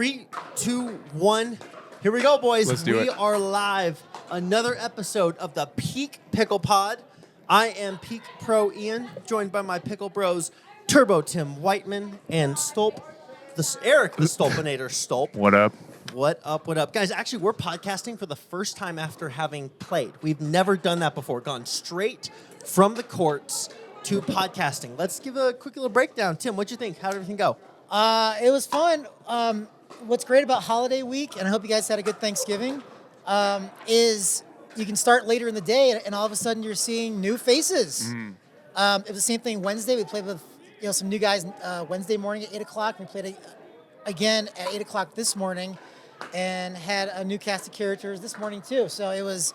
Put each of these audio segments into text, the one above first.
3, 2, 1. Here we go, boys. Let's do it. We are live. Another episode of the Peak Pickle Pod. I am Peak Pro Eoin, joined by my PickleBros, Turbo Tim Whiteman and Stolp, Eric the Stolpinator Stolp. What up? What up, what up? Guys, actually, we're podcasting for the first time after having played. We've never done that before, gone straight from the courts to podcasting. Let's give a quick little breakdown. Tim, what'd you think? How did everything go? It was fun. What's great about holiday week, and I hope you guys had a good Thanksgiving, is you can start later in the day, and all of a sudden you're seeing new faces. It was the same thing Wednesday. We played with some new guys Wednesday morning at 8 o'clock. We played again at 8 o'clock this morning and had a new cast of characters this morning too. So it was,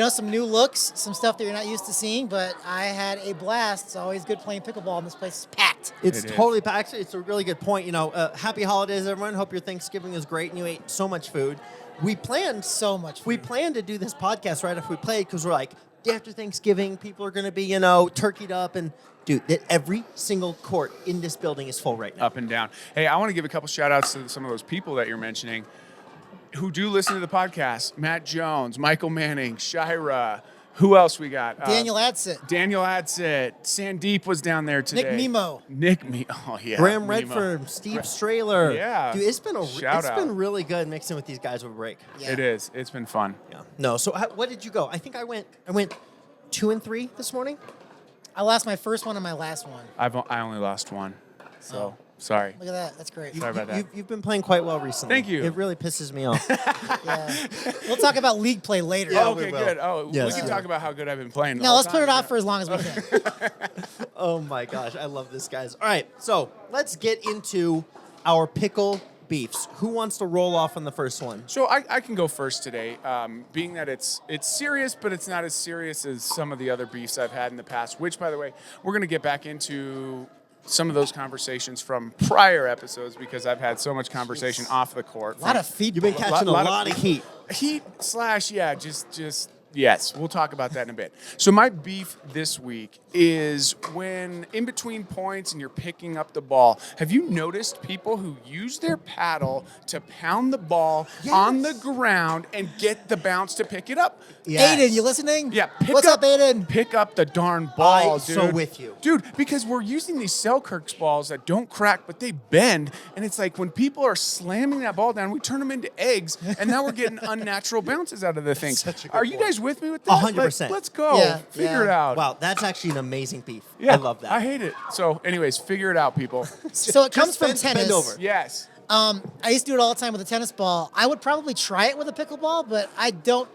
some new looks, some stuff that you're not used to seeing, but I had a blast. It's always good playing pickleball, and this place is packed. It's totally packed. It's a really good point. Happy holidays, everyone. Hope your Thanksgiving is great and you ate so much food. We planned So much food. We planned to do this podcast right after we played because we're like, day after Thanksgiving, people are going to be, turkeyed up. And, dude, every single court in this building is full right now. Up and down. Hey, I want to give a couple shout-outs to some of those people that you're mentioning who do listen to the podcast. Matt Jones, Michael Manning, Shira. Who else we got? Daniel Adsit. Sandeep was down there today. Nick Mimo. Oh, yeah. Graham Mimo. Redford, Steve Strahler. Yeah. Dude, it's Shout out. been really good mixing with these guys over break. Yeah. It is. It's been fun. Yeah. No, so what did you go? I think I went 2 and 3 this morning. I lost my first one and my last one. I only lost one. So, sorry. Look at that. That's great. Sorry about that. You've been playing quite well recently. Thank you. It really pisses me off. Yeah. We'll talk about league play later. Yeah, Okay, we will. good. Oh, Yes. we can talk about how good I've been playing. No, let's put it off for as long as we can. Oh my gosh, I love this, guys. All right, so let's get into our pickle beefs. Who wants to roll off on the first one? So I can go first today, being that it's serious, but it's not as serious as some of the other beefs I've had in the past, which, by the way, we're going to get back into some of those conversations from prior episodes because I've had so much conversation off the court. A lot of feedback. You've been catching a lot of heat. Yes, we'll talk about that in a bit. So my beef this week is when in between points and you're picking up the ball, have you noticed people who use their paddle to pound the ball on the ground and get the bounce to pick it up? Yes. Aiden, you listening? Yeah. What's up, Aiden? Pick up the darn ball, I'm dude. so with you. Dude, because we're using these Selkirk's balls that don't crack, but they bend. And it's like when people are slamming that ball down, we turn them into eggs, and now we're getting unnatural bounces out of the things. Such a good Are you point. guys with me with this? 100%. Let's go. Yeah, Figure it out. Wow, that's actually an amazing beef. Yeah, I love that. I hate it. So, anyways, figure it out, people. So it comes Just from bend tennis. over. Yes. I used to do it all the time with a tennis ball. I would probably try it with a pickleball, but I don't.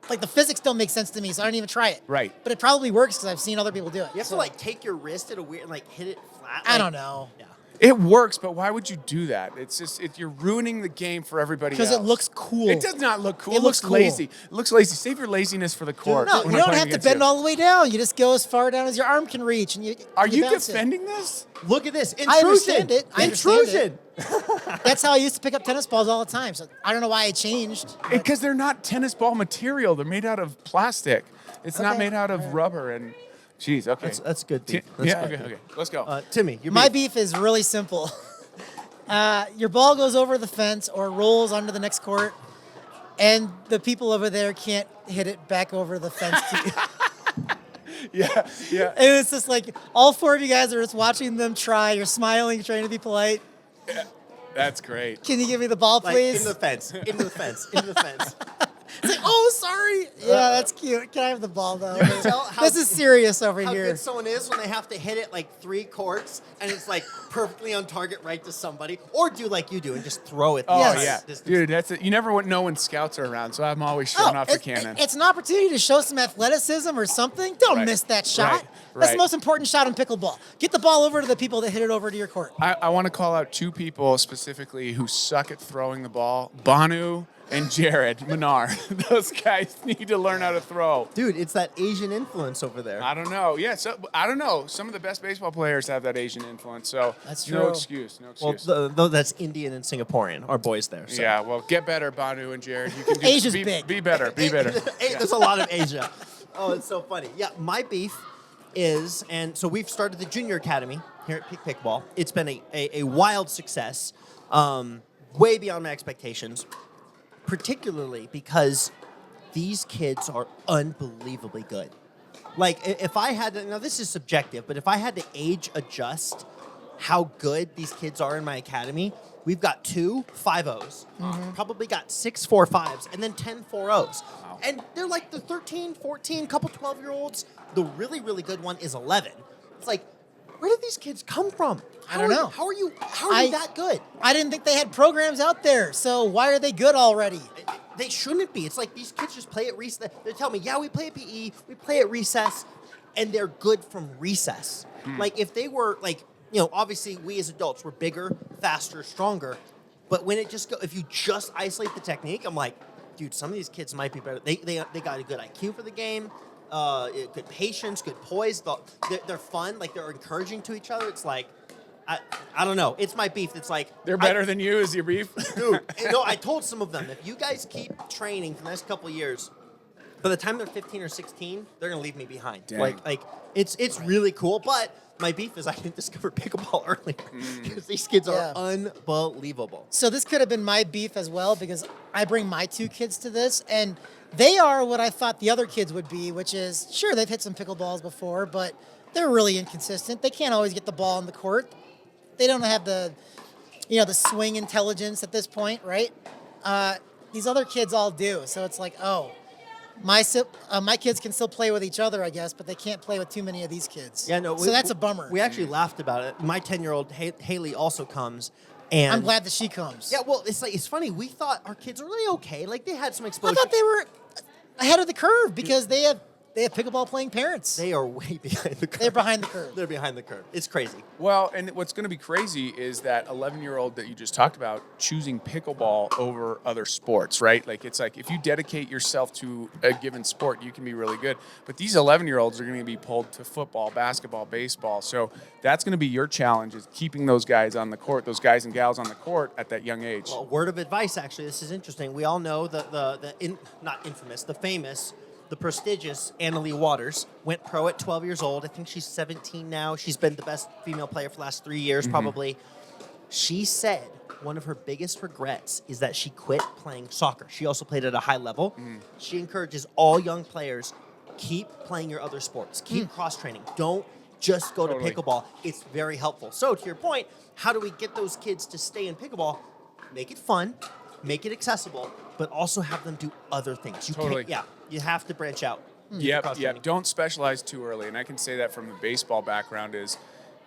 Like, the physics don't make sense to me, so I don't even try it. Right. But it probably works because I've seen other people do it. You have So, to take your wrist at a weird and hit it flat. I don't know. Yeah. It works, but why would you do that? It's just you're ruining the game for everybody else. Because it looks cool. It does not look cool. It It looks looks cool. lazy. It looks lazy. Save your laziness for the court. No, when you I'm don't playing have to against bend you. all the way down. You just go as far down as your arm can reach, and you. Are you bounce it. defending this? Look at this. Intrusion. I understand it. I understand Intrusion. That's how I used to pick up tennis balls all the time. So I don't know why I changed. but- Because they're not tennis ball material. They're made out of plastic. It's not Okay. made out of rubber. And, geez, okay. That's good beef. That's Yeah, good. okay. Let's go. Timmy, your My beef. beef is really simple. Your ball goes over the fence or rolls onto the next court, and the people over there can't hit it back over the fence to you. yeah. And it's just like all four of you guys are just watching them try. You're smiling, trying to be polite. That's great. Can you give me the ball, please? Into the fence. Into the fence. Into the fence. It's like, oh, sorry. Yeah, that's cute. Can I have the ball, though? Tell how- This is serious over How here. good someone is when they have to hit it 3 courts and it's perfectly on target right to somebody, or do like you do and just throw it. the Oh, Yes. entire yeah. distance. Dude, that's it. You never know when scouts are around, so I'm always showing off the cannon. It's an opportunity to show some athleticism or something. Don't Right. miss that shot. Right. That's the Right. most important shot in pickleball. Get the ball over to the people that hit it over to your court. I want to call out 2 people specifically who suck at throwing the ball. Banu and Jared Menard. Those guys need to learn how to throw. Dude, it's that Asian influence over there. I don't know. Yeah, so I don't know. Some of the best baseball players have that Asian influence, so That's no true. excuse. No Well, excuse. though that's Indian and Singaporean, our boys there. So. Yeah, well, get better, Banu and Jared. You can do Asia's be, big. Be better. Be better. Hey, there's a lot of Asia. Oh, it's so funny. Yeah, my beef is, and so we've started the junior academy here at Peak Pickball. It's been a wild success. way beyond my expectations, particularly because these kids are unbelievably good. Like, if I had to, now this is subjective, but if I had to age adjust how good these kids are in my academy, we've got 2 5-0s, probably got 6 4-5s, and then 10 4-0s. Wow. And they're like the 13, 14, couple 12-year-olds. The really, really good one is 11. It's like, where did these kids come from? I don't know. How are you that good? I didn't think they had programs out there, so why are they good already? They shouldn't be. It's like these kids just play at recess. They tell me, yeah, we play at PE, we play at recess, and they're good from recess. Like, if they were, like, you know, obviously we as adults, we're bigger, faster, stronger, but when it just if you just isolate the technique, I'm like, dude, some of these kids might be better. They got a good IQ for the game, good patience, good poise. They're fun, like they're encouraging to each other. It's like, I don't know. It's my beef. It's like They're better than you, is your beef? dude. You know, I told some of them, if you guys keep training for the next couple of years, by the time they're 15 or 16, they're gonna leave me behind. Dang. Like it's really cool. But my beef is I didn't discover pickleball earlier because these kids are unbelievable. So this could have been my beef as well, because I bring my 2 kids to this, and they are what I thought the other kids would be, which is, sure, they've hit some pickleballs before, but they're really inconsistent. They can't always get the ball in the court. They don't have the swing intelligence at this point, right? These other kids all do. So it's like, oh, my kids can still play with each other, I guess, but they can't play with too many of these kids. Yeah, no. So that's a bummer. We actually laughed about it. My 10-year-old Haley also comes, and I'm glad that she comes. Yeah, well, it's funny. We thought our kids were really okay. Like, they had some exposure. I thought they were ahead of the curve because they have pickleball playing parents. They are way behind the curve. They're behind the curve. They're behind the curve. It's crazy. Well, and what's going to be crazy is that 11-year-old that you just talked about choosing pickleball over other sports, right? Like, it's like if you dedicate yourself to a given sport, you can be really good. But these 11-year-olds are going to be pulled to football, basketball, baseball. So that's going to be your challenge, is keeping those guys on the court, those guys and gals on the court at that young age. Well, word of advice, actually, this is interesting. We all know the prestigious Anna Lee Waters went pro at 12 years old. I think she's 17 now. She's been the best female player for the last 3 years, probably. She said one of her biggest regrets is that she quit playing soccer. She also played at a high level. She encourages all young players, keep playing your other sports. Keep cross-training. Don't just go to pickleball. It's very helpful. So, to your point, how do we get those kids to stay in pickleball? Make it fun, make it accessible, but also have them do other things. You have to branch out. Yep. Don't specialize too early. And I can say that from the baseball background is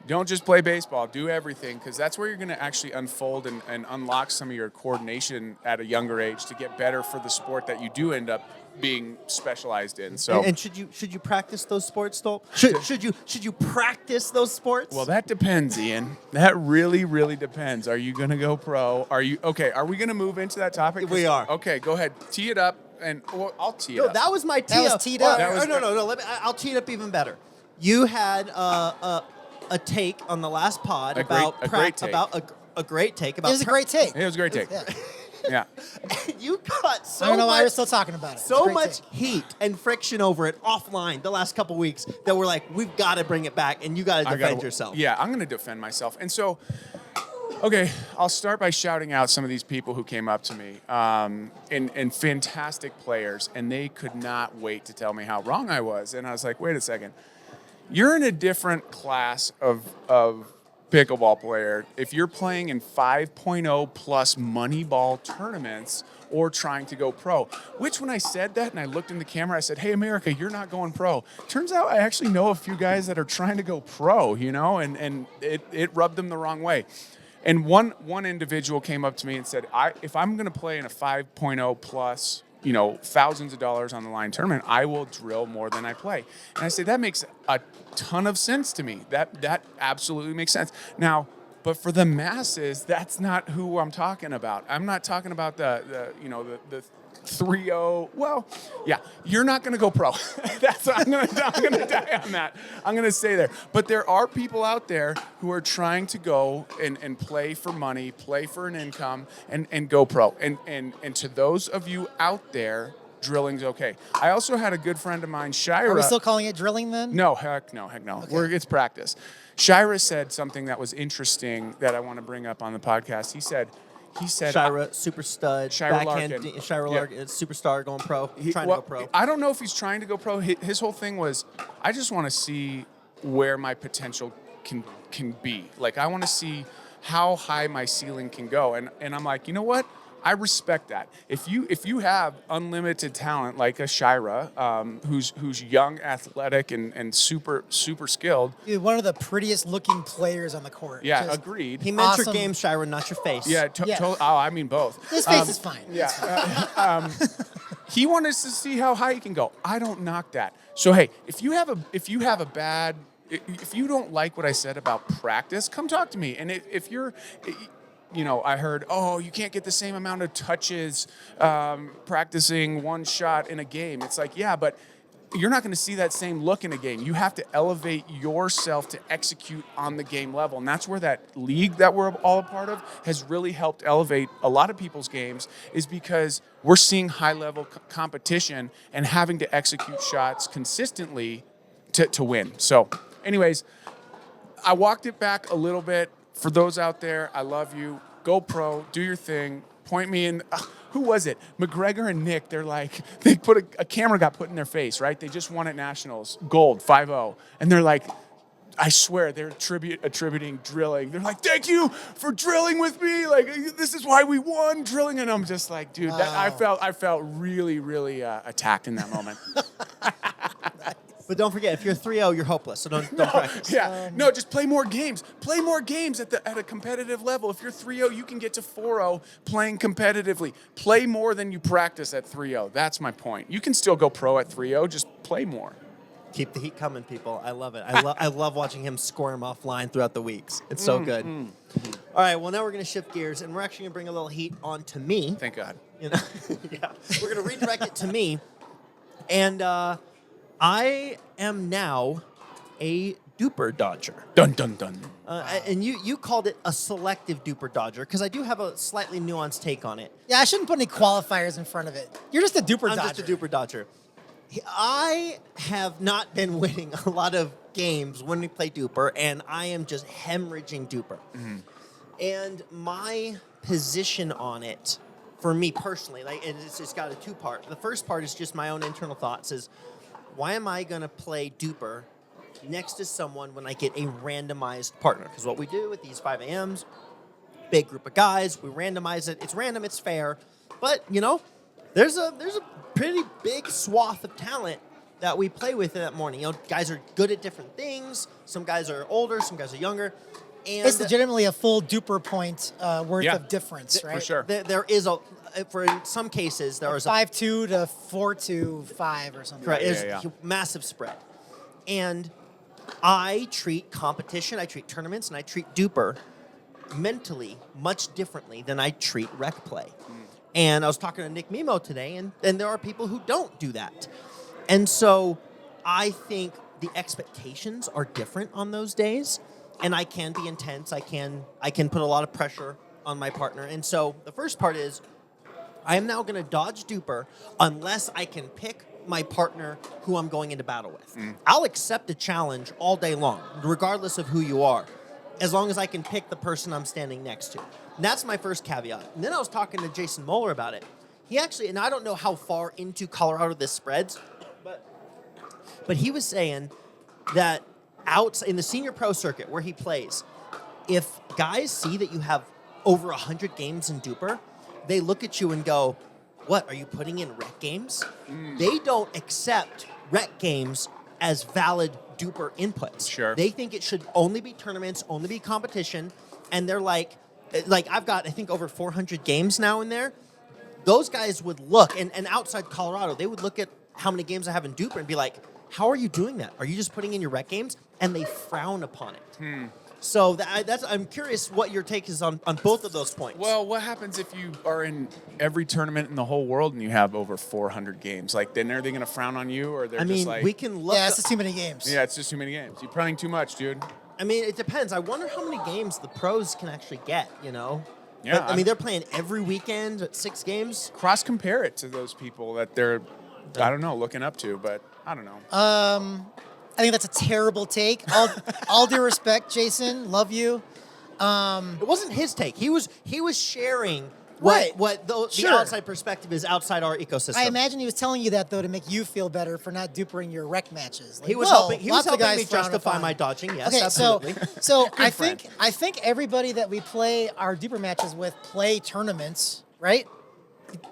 don't just play baseball. Do everything, because that's where you're going to actually unfold and unlock some of your coordination at a younger age to get better for the sport that you do end up being specialized in. So, and should you practice those sports, Stolp? Should you practice those sports? Well, that depends, Ian. That really, really depends. Are you going to go pro? Are we going to move into that topic? We are. Okay, go ahead. Tee it up. And I'll tee it up. That was my tee That was up. teed up. No. I'll tee it up even better. You had a take on the last pod a great take. It was a great take. It was a great take. Yeah. Yeah. You got so I don't know why much, we're still talking about it. so It's a great much take. heat and friction over it offline the last couple weeks that we're like, we've got to bring it back, and you got to defend yourself. Yeah, I'm going to defend myself. And so, okay, I'll start by shouting out some of these people who came up to me, and fantastic players, and they could not wait to tell me how wrong I was. And I was like, wait a second. You're in a different class of pickleball player if you're playing in 5.0 plus money ball tournaments or trying to go pro. Which, when I said that and I looked in the camera, I said, hey, America, you're not going pro. Turns out I actually know a few guys that are trying to go pro, and it rubbed them the wrong way. And one individual came up to me and said, if I'm going to play in a 5.0 plus, thousands of dollars on the line tournament, I will drill more than I play. And I say, that makes a ton of sense to me. That absolutely makes sense. Now, but for the masses, that's not who I'm talking about. I'm not talking about the 3-0. Well, yeah, you're not going to go pro. I'm going to die on that. I'm going to stay there. But there are people out there who are trying to go and play for money, play for an income, and go pro. And to those of you out there, drilling's okay. I also had a good friend of mine, Shira. Are we still calling it drilling then? No, heck no. Okay. It's practice. Shira said something that was interesting that I want to bring up on the podcast. He said, He said, Shira, super stud, Shira backhand, Larkin. Shira Yeah. Larkin, superstar going pro, trying well, to go pro. I don't know if he's trying to go pro. His whole thing was, I just want to see where my potential can be. Like, I want to see how high my ceiling can go. And I'm like, you know what? I respect that. If you have unlimited talent like a Shira, who's young, athletic, and super skilled. Dude, one of the prettiest looking players on the court. Yeah, Just agreed. He meant your awesome. game, Shira, not your face. Yeah, Yeah. oh, I mean both. His face is fine. Yeah. He wanted us to see how high he can go. I don't knock that. So hey, if you have a bad, if you don't like what I said about practice, come talk to me. And if you're, you know, I heard, oh, you can't get the same amount of touches practicing one shot in a game. It's like, yeah, but you're not going to see that same look in a game. You have to elevate yourself to execute on the game level. And that's where that league that we're all a part of has really helped elevate a lot of people's games, is because we're seeing high-level competition and having to execute shots consistently to win. So anyways, I walked it back a little bit. For those out there, I love you. Go pro, do your thing. Point me in. Who was it? McGregor and Nick, they're like, they put a camera got put in their face, right? They just won at Nationals, gold, 5-0. And they're like, I swear, they're attributing drilling. They're like, thank you for drilling with me. Like, this is why we won drilling. And I'm just like, dude, I felt really, really attacked in that moment. But don't forget, if you're 3-0, you're hopeless. So don't practice. Yeah, no, just play more games. Play more games at a competitive level. If you're 3-0, you can get to 4-0 playing competitively. Play more than you practice at 3-0. That's my point. You can still go pro at 3-0. Just play more. Keep the heat coming, people. I love it. I love watching him score him offline throughout the weeks. It's so good. All right, well, now we're going to shift gears, and we're actually going to bring a little heat onto me. Thank God. You know, yeah, we're going to redirect it to me, and I am now a DUPR dodger. Dun, dun, dun. And you called it a selective DUPR dodger, because I do have a slightly nuanced take on it. Yeah, I shouldn't put any qualifiers in front of it. You're just a DUPR dodger. I'm just a DUPR dodger. I have not been winning a lot of games when we play DUPR, and I am just hemorrhaging DUPR. And my position on it, for me personally, like it's got a two-part. The first part is just my own internal thoughts, is why am I going to play DUPR next to someone when I get a randomized partner? Because what we do with these 5 a.m.s, big group of guys, we randomize it. It's random, it's fair. But, you know, there's a pretty big swath of talent that we play with in that morning. You know, guys are good at different things. Some guys are older, some guys are younger. And It's legitimately a full DUPR point worth Yeah. of difference, right? For sure. there is for in some cases, there is a 5-2 to 4-5 or something. Correct. Yeah, There's yeah. a massive spread. And I treat competition, I treat tournaments, and I treat DUPR mentally much differently than I treat rec play. And I was talking to Nick Mimo today, and there are people who don't do that. And so I think the expectations are different on those days, and I can be intense. I can put a lot of pressure on my partner. And so the first part is I am now going to dodge DUPR unless I can pick my partner who I'm going into battle with. I'll accept a challenge all day long, regardless of who you are, as long as I can pick the person I'm standing next to. And that's my first caveat. And then I was talking to Jason Moeller about it. He actually, and I don't know how far into Colorado this spreads, but he was saying that out in the senior pro circuit where he plays, if guys see that you have over 100 games in DUPR, they look at you and go, what, are you putting in rec games? They don't accept rec games as valid DUPR inputs. Sure. They think it should only be tournaments, only be competition, and they're like I've got, I think, over 400 games now in there. Those guys would look, and outside Colorado, they would look at how many games I have in DUPR and be like, how are you doing that? Are you just putting in your rec games? And they frown upon it. So I'm curious what your take is on both of those points. Well, what happens if you are in every tournament in the whole world and you have over 400 games? Like, then are they going to frown on you, or they're I just mean, like, we can look. Yeah, it's just too many games. yeah, it's just too many games. You're playing too much, dude. I mean, it depends. I wonder how many games the pros can actually get, you know? Yeah, But, I mean, they're playing every weekend at 6 games. Cross compare it to those people that they're, I don't know, looking up to, but I don't know. I think that's a terrible take. All due respect, Jason, love you. It wasn't his take. He was sharing Right. the Sure. outside perspective is outside our ecosystem. I imagine he was telling you that though to make you feel better for not dupering your rec matches. Like, he was well, helping. He was lots of helping guys me frown justify upon. my dodging. Yes, Okay, absolutely. so I friend. think everybody that we play our duper matches with play tournaments, right?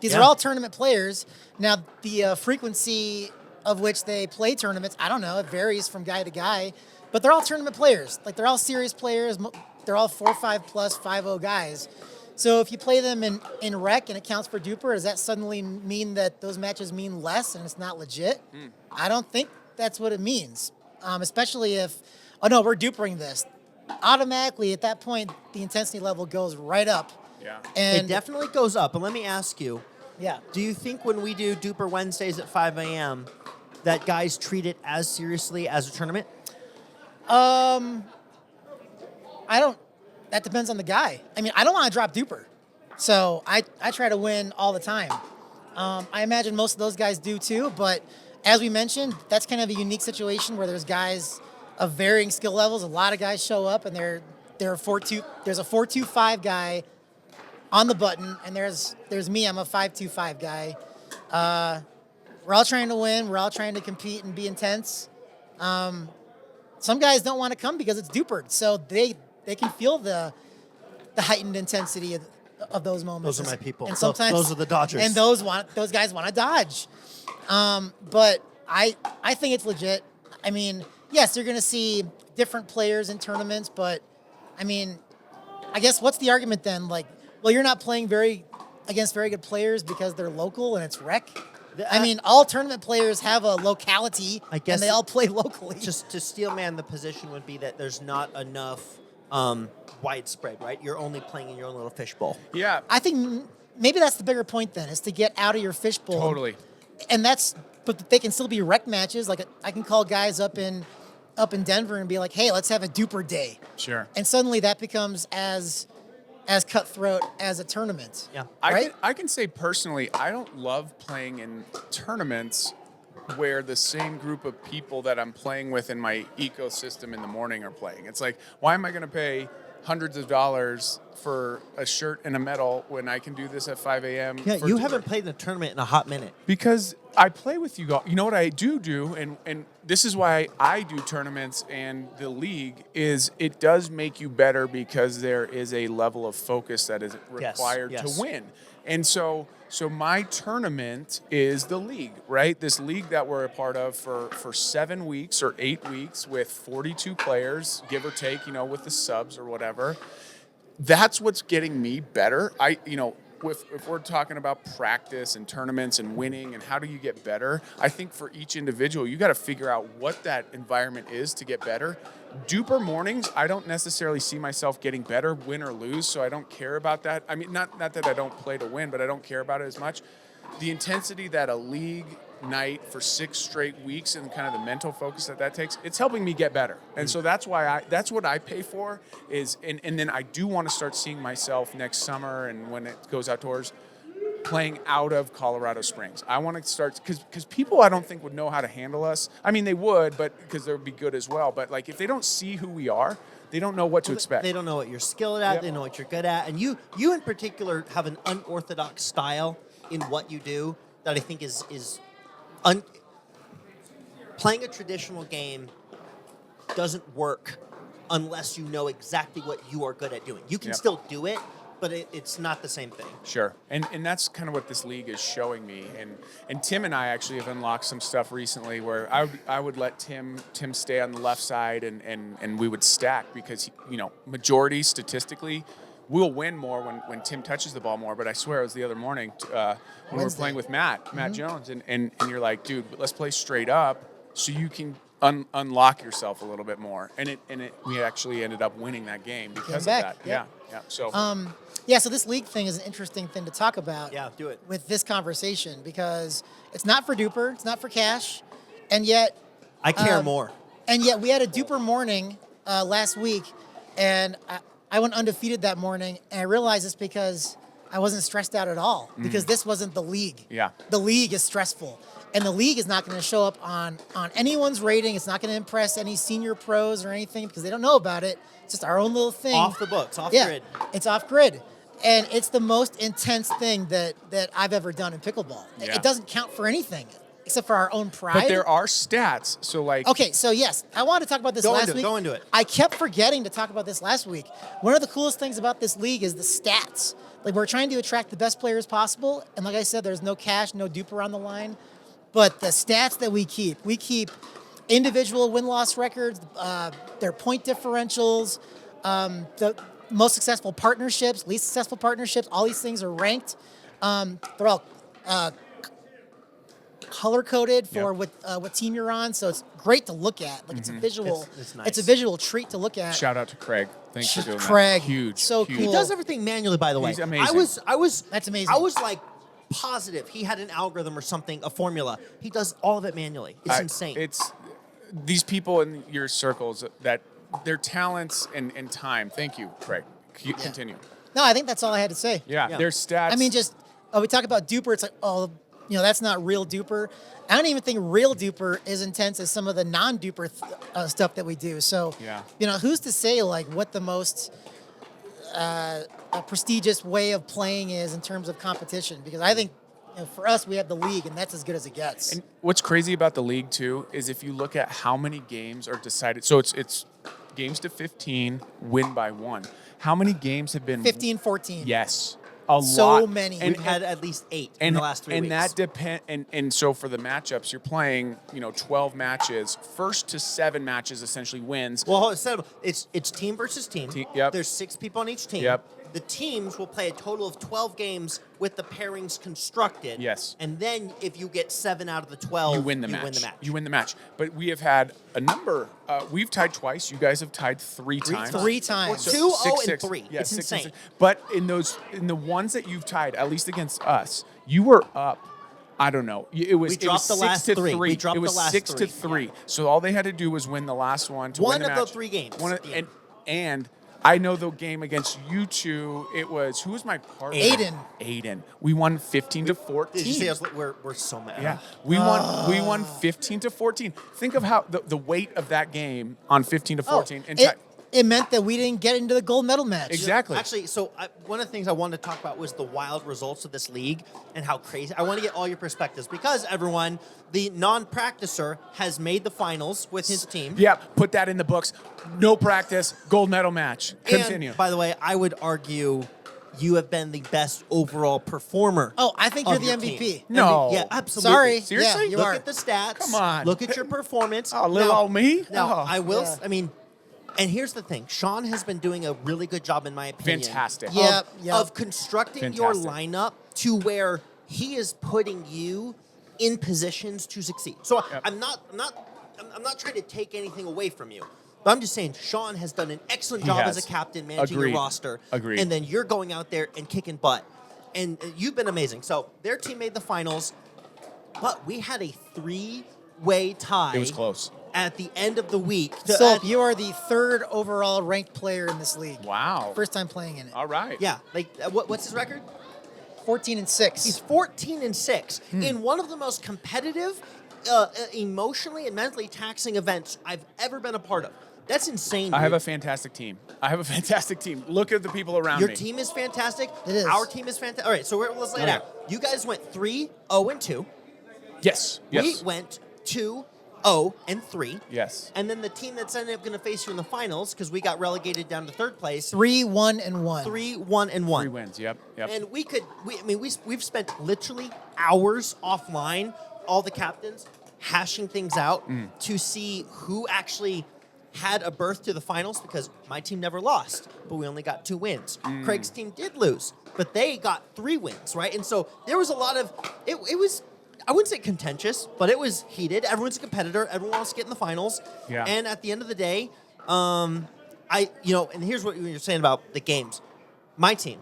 These Yeah. are all tournament players. Now the frequency of which they play tournaments, I don't know. It varies from guy to guy, but they're all tournament players. Like they're all serious players. They're all 4-5 plus 5-0 guys. So if you play them in rec and it counts for duper, does that suddenly mean that those matches mean less and it's not legit? I don't think that's what it means. Especially if, oh no, we're dupering this. Automatically at that point, the intensity level goes right up. Yeah. And it definitely goes up. And let me ask you, yeah. do you think when we do Duper Wednesdays at 5 a.m. that guys treat it as seriously as a tournament? I don't. That depends on the guy. I mean, I don't want to drop duper, so I try to win all the time. I imagine most of those guys do too. But as we mentioned, that's kind of a unique situation where there's guys of varying skill levels. A lot of guys show up, and they're 4-2. There's a 4-2-5 guy on the button, and there's me. I'm a 5-2-5 guy. We're all trying to win. We're all trying to compete and be intense. Some guys don't want to come because it's dupered, so they can feel the heightened intensity of those moments. Those are my people. And sometimes Those are the dodgers. And those guys want to dodge. But I think it's legit. I mean, yes, you're going to see different players in tournaments, but I mean, I guess what's the argument then? Like, well, you're not playing against very good players because they're local and it's rec. I mean, all tournament players have a locality, I guess and they all play locally. Just to steelman the position would be that there's not enough widespread, right? You're only playing in your own little fishbowl. Yeah. I think maybe that's the bigger point then, is to get out of your fishbowl. Totally. And but they can still be rec matches. Like I can call guys up in Denver and be like, hey, let's have a duper day. Sure. And suddenly that becomes as cutthroat as a tournament. Yeah. Right? I can say personally, I don't love playing in tournaments where the same group of people that I'm playing with in my ecosystem in the morning are playing. It's like, why am I going to pay hundreds of dollars for a shirt and a medal when I can do this at 5 a.m.? Yeah, for you dinner? haven't played in a tournament in a hot minute. Because I play with you guys. You know what I do, and this is why I do tournaments and the league, is it does make you better because there is a level of focus that is required yes. to win. And so my tournament is the league, right? This league that we're a part of for 7 weeks or 8 weeks with 42 players, give or take, with the subs or whatever. That's what's getting me better. If we're talking about practice and tournaments and winning and how do you get better, I think for each individual, you got to figure out what that environment is to get better. Duper mornings, I don't necessarily see myself getting better, win or lose, so I don't care about that. I mean, not that I don't play to win, but I don't care about it as much. The intensity that a league night for 6 straight weeks and kind of the mental focus that takes, it's helping me get better. And so that's why that's what I pay for is, and then I do want to start seeing myself next summer and when it goes outdoors, playing out of Colorado Springs. I want to start, because people I don't think would know how to handle us. I mean, they would, but because they would be good as well. But like if they don't see who we are, they don't know what to expect. They don't know what you're skilled at. Yep. They know what you're good at. And you in particular have an unorthodox style in what you do that I think is playing a traditional game doesn't work unless you know exactly what you are good at doing. You can Yep. still do it, but it's not the same thing. Sure, and that's kind of what this league is showing me. And Tim and I actually have unlocked some stuff recently where I would let Tim stay on the left side and we would stack because majority statistically we'll win more when Tim touches the ball more. But I swear it was the other morning when we were playing with Matt Jones, and you're like, dude, let's play straight up so you can unlock yourself a little bit more. And we actually ended up winning that game because of that. Yep. Yeah. So So this league thing is an interesting thing to talk about. Yeah, do it. With this conversation because it's not for duper, it's not for cash, and yet I care more. And yet we had a duper morning last week, and I went undefeated that morning, and I realized it's because I wasn't stressed out at all because this wasn't the league. Yeah. The league is stressful. And the league is not going to show up on anyone's rating. It's not going to impress any senior pros or anything because they don't know about it. It's just our own little thing. Off the books, off grid. It's off grid. And it's the most intense thing that I've ever done in pickleball. Yeah. It doesn't count for anything except for our own pride. But there are stats. So like, Okay, so yes, I wanted to talk about this last week. Go into it. I kept forgetting to talk about this last week. One of the coolest things about this league is the stats. Like, we're trying to attract the best players possible, and like I said, there's no cash, no DUPR on the line. But the stats that we keep individual win-loss records, their point differentials, the most successful partnerships, least successful partnerships. All these things are ranked. They're all color coded for what team you're on, so it's great to look at. Like, it's a visual, It's nice. it's a visual treat to look at. shout out to Craig. Thanks for doing Craig, that. Huge. so huge. cool. He does everything manually, by the way. He's amazing. I was. That's amazing. I was like positive he had an algorithm or something, a formula. He does all of it manually. It's insane. It's these people in your circles that their talents and time. Thank you, Craig. Continue. No, I think that's all I had to say. Yeah, Yeah. their stats. I mean, we talk about DUPR. It's like, that's not real DUPR. I don't even think real DUPR is intense as some of the non-DUPR stuff that we do. So, Yeah. Who's to say like what the most prestigious way of playing is in terms of competition? Because I think for us, we have the league, and that's as good as it gets. And what's crazy about the league too is if you look at how many games are decided. So it's games to 15, win by 1. How many games have been 15, 14. Yes. A So lot. many. We've had at least 8 in the last 3 weeks. And that depend. And so for the matchups, you're playing 12 matches. First to 7 matches essentially wins. Well, it's team versus team. Yep. There's 6 people on each team. Yep. The teams will play a total of 12 games with the pairings constructed. Yes. And then if you get 7 out of the 12, You win the match. But we have had a number. We've tied twice. You guys have tied 3 times. 3 times. So 2, 0, 6-6. and 3. Yeah, It's 6 and insane. 6. But in the ones that you've tied, at least against us, you were up. I don't know. It was We dropped the 6 last to 3. 3. We dropped it was the last 6 to 3. 3. So all they had to do was win the last one to One win the of the match. 3 games. And I know the game against you two. It was who was my partner? Aiden. We won 15 to 14. Did you see us? We're so mad. Yeah, we won 15 to 14. Think of how the weight of that game on 15 to 14. It meant that we didn't get into the gold medal match. Exactly. Actually, one of the things I wanted to talk about was the wild results of this league and how crazy. I want to get all your perspectives because everyone, the non-practicer, has made the finals with his team. Yeah, put that in the books. No practice, gold medal match. Continue. And, by the way, I would argue you have been the best overall performer. Oh, I think you're of the your MVP. team. No. Yeah, absolutely. Sorry. Seriously? Yeah, you Look are. at the stats. Come on. Look at your performance. Oh, little old me? Now, Oh. I will. Yeah. I mean, and here's the thing. Sean has been doing a really good job, in my opinion. Fantastic. Yep. Of constructing your Fantastic. lineup to where he is putting you in positions to succeed. So Yep. I'm not trying to take anything away from you. But I'm just saying Sean has done an excellent He job has. as a captain managing Agreed. your roster. Agreed. And then you're going out there and kicking butt. And you've been amazing. So their team made the finals, but we had a 3-way tie. It was close. At the end of the week. So you are the 3rd overall ranked player in this league. Wow. First time playing in it. All right. Yeah, like what's his record? 14-6. He's 14-6 in one of the most competitive, emotionally and mentally taxing events I've ever been a part of. That's insane. I have dude. a fantastic team. Look at the people around Your me. team is fantastic. It is. Our team is fantastic. All right, so let's lay it Okay. out. You guys went 3-0-2. Yes. We went 2-0-3. Yes. And then the team that's ended up going to face you in the finals, because we got relegated down to 3rd place, 3-1-1. 3-1-1. 3 wins. Yep. And we've spent literally hours offline, all the captains, hashing things out to see who actually had a berth to the finals, because my team never lost, but we only got 2 wins. Craig's team did lose, but they got 3 wins, right? And so there was a lot of, it was, I wouldn't say contentious, but it was heated. Everyone's a competitor. Everyone wants to get in the finals. Yeah. And at the end of the day, and here's what you're saying about the games. My team,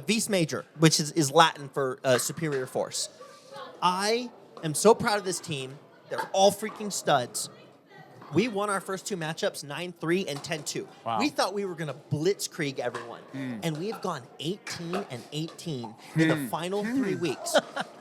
Vis Major, which is Latin for superior force. I am so proud of this team. They're all freaking studs. We won our first 2 matchups 9-3 and 10-2. Wow. We thought we were going to blitzkrieg everyone. And we have gone 18 and 18 in the final 3 weeks.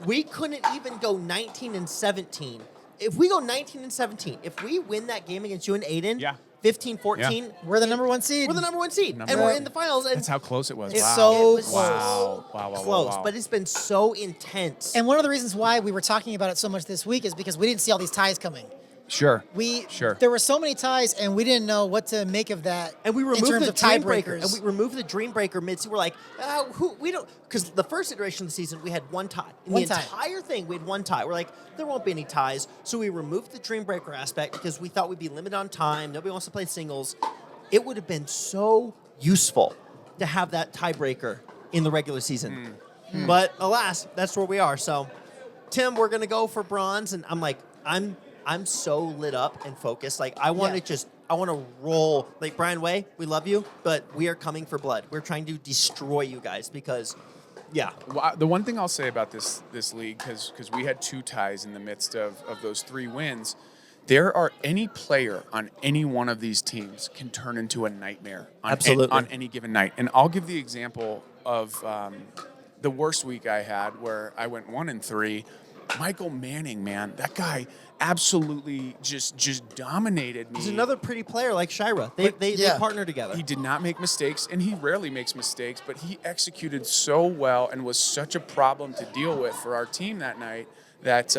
We couldn't even go 19 and 17. If we go 19 and 17, if we win that game against you and Aiden, 15-14, We're the number 1 seed. we're the number 1 seed. Number And one. we're in the finals. And That's how close it was. It's Wow. so It was close. Wow. close, Wow. but it's been so intense. And one of the reasons why we were talking about it so much this week is because we didn't see all these ties coming. Sure. Sure. There were so many ties, and we didn't know what to make of that. And we in removed terms the of dream breaker. tiebreakers. And we removed the dream breaker mid. We're like, we don't, because the first iteration of the season we had 1 tie. In One the tie. entire thing, we had 1 tie. We're like, there won't be any ties. So we removed the dream breaker aspect because we thought we'd be limited on time. Nobody wants to play singles. It would have been so useful to have that tiebreaker in the regular season. But alas, that's where we are. So, Tim, we're gonna go for bronze, and I'm like, I'm so lit up and focused. Like I want to I want to roll. Like Brian Way, we love you, but we are coming for blood. We're trying to destroy you guys because, yeah. Well, the one thing I'll say about this league, because we had 2 ties in the midst of those 3 wins, there are any player on any one of these teams can turn into a nightmare on any given night. And I'll give the example of the worst week I had where I went 1-3. Michael Manning, man, that guy absolutely just dominated me. He's another pretty player like Shira. They partner together. He did not make mistakes, and he rarely makes mistakes, but he executed so well and was such a problem to deal with for our team that night that,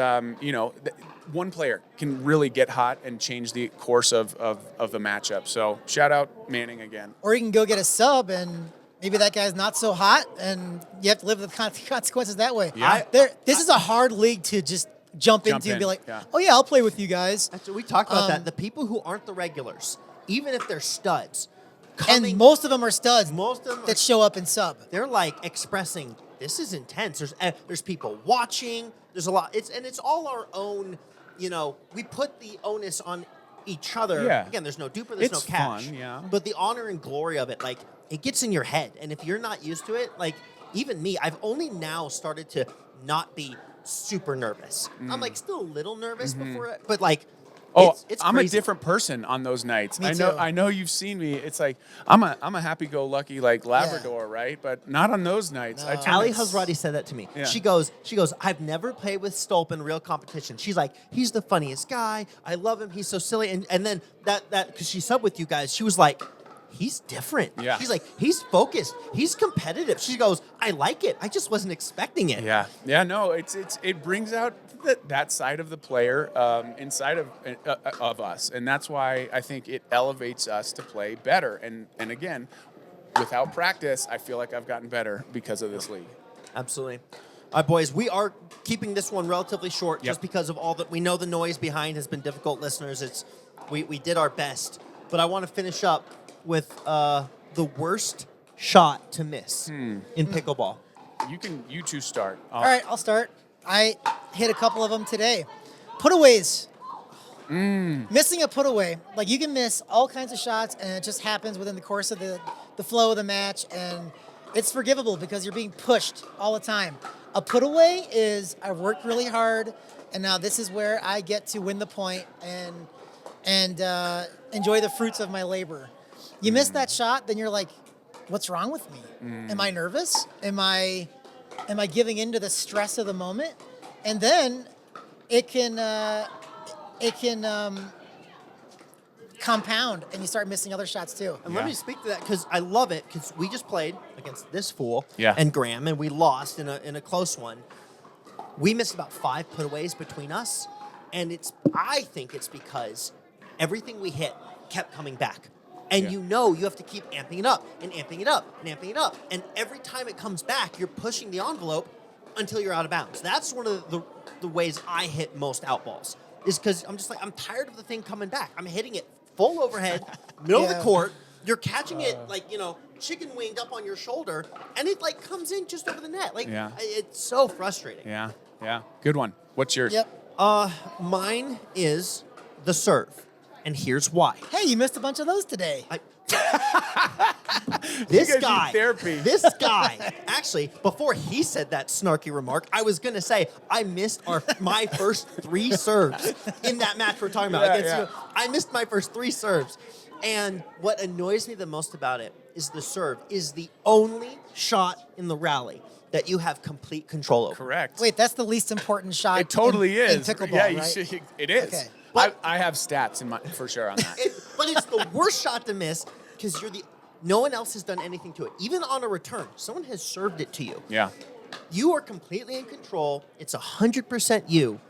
one player can really get hot and change the course of the matchup. So shout out Manning again. Or you can go get a sub, and maybe that guy's not so hot, and you have to live with the consequences that way. Yeah. This is a hard league to just jump into and be like, oh yeah, I'll play with you guys. That's what we talked about that. The people who aren't the regulars, even if they're studs, And most of them are studs. Most of them that show up in sub. They're like expressing, this is intense. There's people watching. There's a lot. It's all our own. We put the onus on each other. Yeah. Again, there's no DUPR, there's It's no cash. fun, yeah. But the honor and glory of it, like it gets in your head, and if you're not used to it, like even me, I've only now started to not be super nervous. I'm like still a little nervous before it, but like. It's I'm crazy. a different person on those nights. Me too. I know you've seen me. It's like I'm a happy-go-lucky like Labrador, right? But not on those nights. No. Ali Hazrati said that to me. Yeah. She goes, I've never played with Stolp in real competition. She's like, he's the funniest guy. I love him. He's so silly. And then that because she subbed with you guys, she was like, he's different. Yeah. She's like, he's focused. He's competitive. She goes, I like it. I just wasn't expecting it. Yeah. No, it brings out that side of the player inside of us, and that's why I think it elevates us to play better. And again, without practice, I feel like I've gotten better because of this league. Absolutely. All right, boys, we are keeping this one relatively short just Yep. because of all that we know. The noise behind has been difficult, listeners. We did our best, but I want to finish up with the worst shot to miss in pickleball. You two start. All right, I'll start. I hit a couple of them today. Putaways. Missing a putaway. Like you can miss all kinds of shots, and it just happens within the course of the flow of the match, and it's forgivable because you're being pushed all the time. A putaway is I've worked really hard, and now this is where I get to win the point and enjoy the fruits of my labor. You miss that shot, then you're like, what's wrong with me? Am I nervous? Am I giving in to the stress of the moment? And then it can compound, and you start missing other shots too. And let me speak to that because I love it because we just played against this fool Yeah. and Graham, and we lost in a close one. We missed about 5 putaways between us, and I think it's because everything we hit kept coming back. And Yeah. you have to keep amping it up and amping it up and amping it up. And every time it comes back, you're pushing the envelope until you're out of bounds. That's one of the ways I hit most outballs is because I'm just like, I'm tired of the thing coming back. I'm hitting it full overhead, middle of the court. You're catching it like, chicken winged up on your shoulder, and it like comes in just over the net. Like, Yeah. it's so frustrating. Yeah. Good one. What's yours? Yep. Mine is the serve, and here's why. Hey, you missed a bunch of those today. This You guys need guy, therapy. this guy, actually, before he said that snarky remark, I was gonna say I missed my first 3 serves in that match we're talking about Yeah, against yeah. you. I missed my first 3 serves, and what annoys me the most about it is the serve is the only shot in the rally that you have complete control over. Correct. Wait, that's the least important shot. It totally in is. pickleball, yeah, you right? should, it is. Okay. But- I have stats for sure on that. But it's the worst shot to miss because no one else has done anything to it. Even on a return, someone has served it to you. Yeah. You are completely in control. It's 100% you.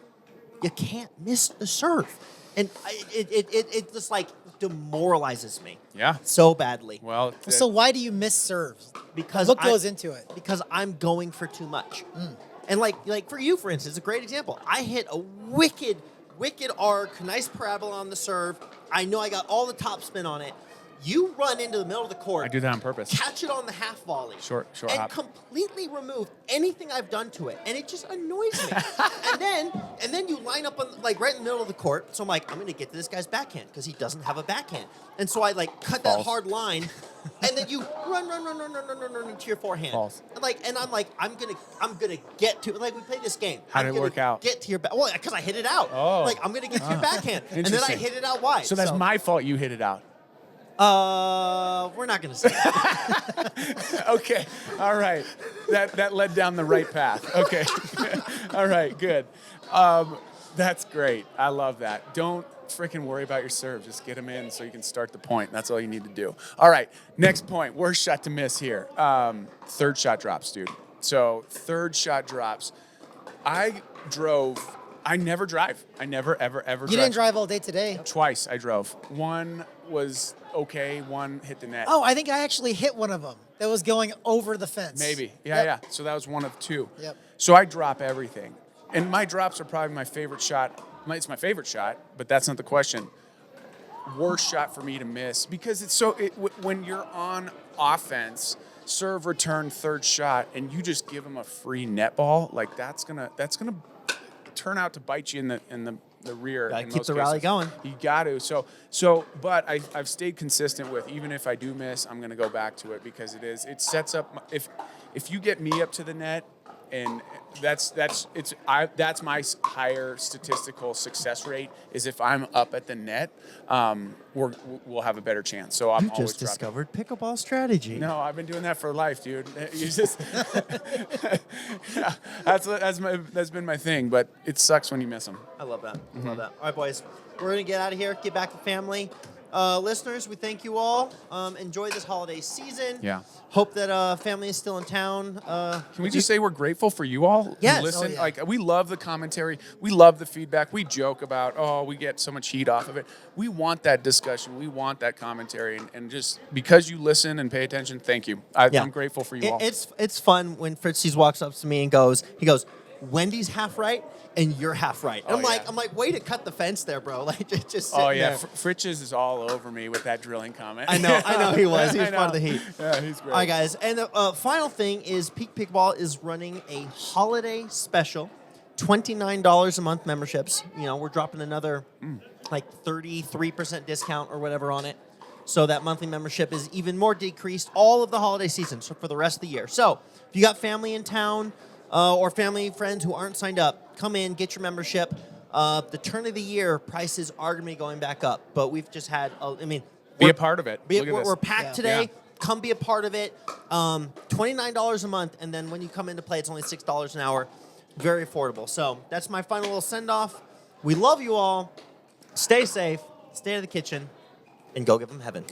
You can't miss the serve. And it just like demoralizes me Yeah. so badly. Well, So why do you miss serves? Because What goes into it? Because I'm going for too much. And like for you, for instance, a great example. I hit a wicked arc, nice parabola on the serve. I know I got all the top spin on it. You run into the middle of the court. I do that on purpose. Catch it on the half volley. Short and hop. completely remove anything I've done to it, and it just annoys me. and then you line up on right in the middle of the court. So I'm like, I'm gonna get to this guy's backhand because he doesn't have a backhand, and so I cut that False. hard line, and then you run into your forehand. False. And I'm gonna get to we play this game. How did I'm it gonna work out? Get to your back. Well, because I hit it out. Oh. I'm gonna get to your backhand, and then I Interesting. hit it out wide. So that's my fault you hit it out. We're not gonna say that. Okay. All right. That led down the right path. Okay. All right. Good. That's great. I love that. Don't freaking worry about your serve. Just get them in so you can start the point. That's all you need to do. All right. Next point. Worst shot to miss here. Third shot drops, dude. So third shot drops. I never drive. I never, ever, ever drive. You didn't drive all day today. Twice I drove. One was okay. One hit the net. Oh, I think I actually hit one of them that was going over the fence. Maybe. Yeah, Yep. yeah. So that was one of 2. Yep. So I drop everything. And my drops are probably my favorite shot. It's my favorite shot, but that's not the question. Worst shot for me to miss because when you're on offense, serve, return, third shot, and you just give them a free net ball, that's gonna turn out to bite you in the rear. Gotta in keep most the rally cases. going. You got to. But I've stayed consistent with, even if I do miss, I'm going to go back to it because it sets up, if you get me up to the net, and that's my higher statistical success rate is if I'm up at the net, we'll have a better chance. So I'm You always just dropping. discovered pickleball strategy. No, I've been doing that for life, dude. You just yeah, that's been my thing, but it sucks when you miss them. I love that. I love that. All right, boys. We're going to get out of here, get back to family. Listeners, we thank you all. Enjoy this holiday season. Yeah. Hope that family is still in town. Can we just say we're grateful for you all who Yes. listen? Oh, yeah. We love the commentary. We love the feedback. We joke about, we get so much heat off of it. We want that discussion. We want that commentary. And just because you listen and pay attention, thank you. I'm grateful for you all. It's fun when Fritzies walks up to me and goes, Wendy's half right and you're half right. And I'm like, way to cut the fence there, bro. Just Oh, sitting yeah. there. Fritches is all over me with that drilling comment. I know he was. He was I part of the know. heat. Yeah, he's great. All right, guys. And the final thing is Peak Pickleball is running a holiday special, $29 a month memberships. We're dropping another 33% discount or whatever on it. So that monthly membership is even more decreased all of the holiday season, so for the rest of the year. So if you got family in town or family friends who aren't signed up, come in, get your membership. The turn of the year prices are going to be going back up, but we've just had, Be a part of it. Look at this. we're packed today. Yeah. Come be a part of it. $29 a month, and then when you come in to play, it's only $6 an hour. Very affordable. So that's my final little send-off. We love you all. Stay safe. Stay out of the kitchen. And go give them heaven.